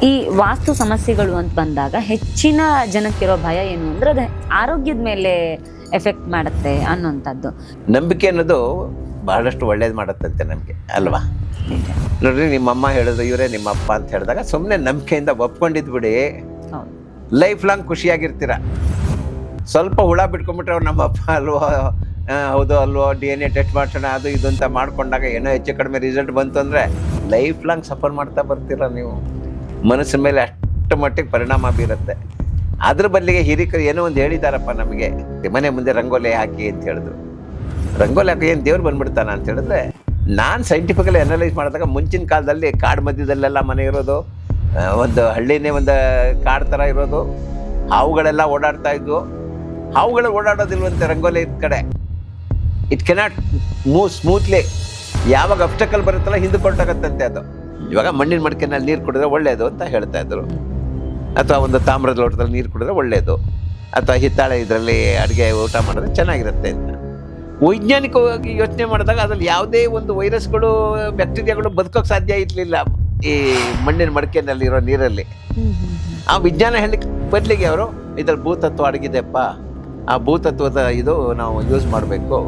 ಈ ವಾಸ್ತು ಸಮಸ್ಯೆಗಳು ಅಂತ ಬಂದಾಗ ಹೆಚ್ಚಿನ ಜನಕ್ಕಿರೋ ಭಯ ಏನು ಅಂದ್ರೆ ಅದು ಆರೋಗ್ಯದ ಮೇಲೆ ಎಫೆಕ್ಟ್ ಮಾಡುತ್ತೆ ಅನ್ನೋಂಥದ್ದು. ನಂಬಿಕೆ ಅನ್ನೋದು ಬಹಳಷ್ಟು ಒಳ್ಳೇದು ಮಾಡುತ್ತಂತೆ ನಮಗೆ ಅಲ್ವಾ. ನೋಡ್ರಿ, ನಿಮ್ಮಮ್ಮ ಹೇಳಿದ್ರು ಇವರೇ ನಿಮ್ಮಪ್ಪ ಅಂತ ಹೇಳಿದಾಗ ಸುಮ್ಮನೆ ನಂಬಿಕೆಯಿಂದ ಒಪ್ಕೊಂಡಿದ್ದು ಬಿಡಿ, ಹೌದು. ಲೈಫ್ ಲಾಂಗ್ ಖುಷಿಯಾಗಿರ್ತೀರ. ಸ್ವಲ್ಪ ಹುಳ ಬಿಟ್ಕೊಂಡ್ಬಿಟ್ರೆ ಅವ್ರು ನಮ್ಮಪ್ಪ ಅಲ್ವೋ, ಹೌದು ಅಲ್ವೋ, DNA ಟೆಸ್ಟ್ ಮಾಡ್ಸೋಣ ಅದು ಇದು ಅಂತ ಮಾಡ್ಕೊಂಡಾಗ ಏನೋ ಹೆಚ್ಚು ಕಡಿಮೆ ರಿಸಲ್ಟ್ ಬಂತು ಅಂದರೆ ಲೈಫ್ ಲಾಂಗ್ ಸಫರ್ ಮಾಡ್ತಾ ಬರ್ತೀರ ನೀವು. ಮನಸ್ಸಿನ ಮೇಲೆ ಅಷ್ಟು ಮಟ್ಟಿಗೆ ಪರಿಣಾಮ ಬೀರುತ್ತೆ. ಅದ್ರ ಬದಲಿಗೆ ಹಿರಿಕರು ಏನೋ ಒಂದು ಹೇಳಿದಾರಪ್ಪ ನಮಗೆ, ಮನೆ ಮುಂದೆ ರಂಗೋಲಿ ಹಾಕಿ ಅಂತ ಹೇಳಿದ್ರು. ರಂಗೋಲಿ ಹಾಕಿ ಏನು ದೇವ್ರು ಬಂದ್ಬಿಡ್ತಾನ ಅಂತ ಹೇಳಿದ್ರೆ, ನಾನು ಸೈಂಟಿಫಿಕಲಿ ಅನಲೈಸ್ ಮಾಡಿದಾಗ ಮುಂಚಿನ ಕಾಲದಲ್ಲಿ ಕಾಡು ಮಧ್ಯದಲ್ಲೆಲ್ಲ ಮನೆ ಇರೋದು, ಒಂದು ಹಳ್ಳಿನೇ ಒಂದು ಕಾಡು ಥರ ಇರೋದು, ಹಾವುಗಳೆಲ್ಲ ಓಡಾಡ್ತಾ ಇದ್ವು. ಹಾವುಗಳು ಓಡಾಡೋದಿಲ್ವಂತೆ ರಂಗೋಲಿ ಇದ್ದ ಕಡೆ. It cannot move smoothly. ಯಾವಾಗ ಅಬ್ಸ್ಟಕಲ್ ಬರುತ್ತಲ್ಲ ಹಿಂದಕ್ಕೊಟ್ಟಾಗತ್ತಂತೆ ಅದು. ಇವಾಗ ಮಣ್ಣಿನ ಮಡಿಕೆನಲ್ಲಿ ನೀರು ಕುಡಿದ್ರೆ ಒಳ್ಳೆಯದು ಅಂತ ಹೇಳ್ತಾ ಇದ್ರು, ಅಥವಾ ಒಂದು ತಾಮ್ರದ ಲೋಟದಲ್ಲಿ ನೀರು ಕುಡಿದ್ರೆ ಒಳ್ಳೆಯದು, ಅಥವಾ ಹಿತ್ತಾಳೆ ಇದರಲ್ಲಿ ಅಡುಗೆ ಊಟ ಮಾಡಿದ್ರೆ ಚೆನ್ನಾಗಿರುತ್ತೆ ಅಂತ. ವೈಜ್ಞಾನಿಕವಾಗಿ ಯೋಚನೆ ಮಾಡಿದಾಗ ಅದ್ರಲ್ಲಿ ಯಾವುದೇ ಒಂದು ವೈರಸ್ಗಳು ಬ್ಯಾಕ್ಟೀರಿಯಾಗಳು ಬದುಕೋಕೆ ಸಾಧ್ಯ ಇರಲಿಲ್ಲ ಈ ಮಣ್ಣಿನ ಮಡಿಕೆನಲ್ಲಿರೋ ನೀರಲ್ಲಿ. ಆ ವಿಜ್ಞಾನ ಹೇಳಲಿಕ್ಕೆ ಬದಲಿಗೆ ಅವರು ಇದ್ರಲ್ಲಿ ಭೂತತ್ವ ಅಡಗಿದೆಪ್ಪ, ಆ ಭೂತತ್ವದ ಇದು ನಾವು ಯೂಸ್ ಮಾಡಬೇಕು,